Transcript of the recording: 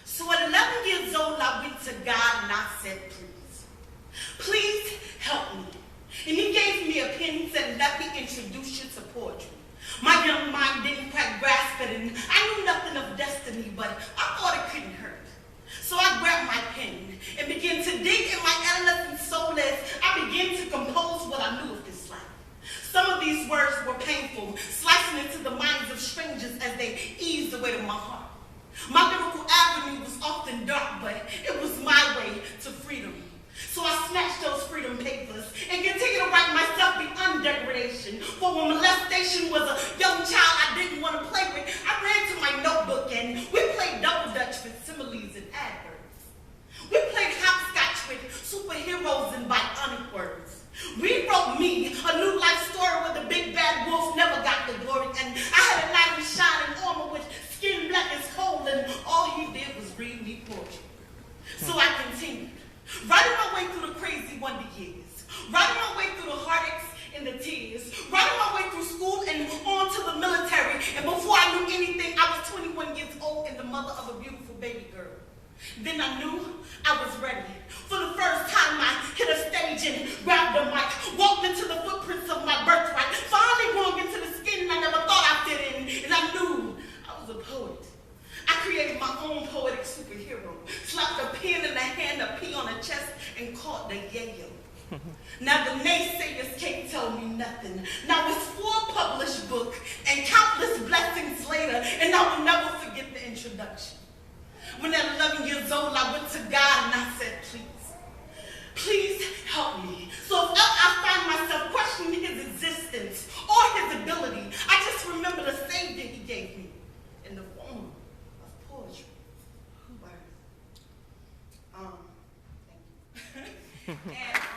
So at 11 years old, I went to God and I said, please help me. And he gave me a pen and said, let me introduce you to poetry. My young mind didn't quite grasp it, and I knew nothing of destiny, but I thought it couldn't hurt. So I grabbed my pen and began to dig in my adolescent soul as I began to compose what I knew of this life. Some of these words were painful, slicing into the minds of strangers as they eased the weight of my heart. My lyrical avenue was often dark, but it was my way to freedom. So I snatched those freedom papers and continued to write myself beyond degradation. For when molestation was a young child I didn't want to play with, I ran to my notebook and we played double dutch with similes and adverbs. We played hopscotch with superheroes and bionic words. We wrote me a new life story where the big bad wolf never got the glory, and I had a knight in shining armor with skin black as coal, and all he did was read me poetry. So I continued, writing my way through the crazy wonder years, writing my way through the heartaches and the tears, writing my way through school and on to the military, and before I knew anything, I was 21 years old and the mother of a beautiful baby girl. Then I knew I was ready. For the first time, I hit a stage and grabbed the mic, walked into the footprints of my birthright, finally growing into the skin I never thought I'd fit in, and I knew I was a poet. I created my own poetic superhero, slapped a pen in the hand, a P on the chest, and called the YeYo. Now the naysayers can't tell me nothing. Now it's 4 published books and countless blessings later, and I will never forget the introduction. When at 11 years old, I went to God and I said, please help me. So if ever I find myself questioning his existence or his ability, I just remember the Savior he gave me in the form of poetry. Thank you. And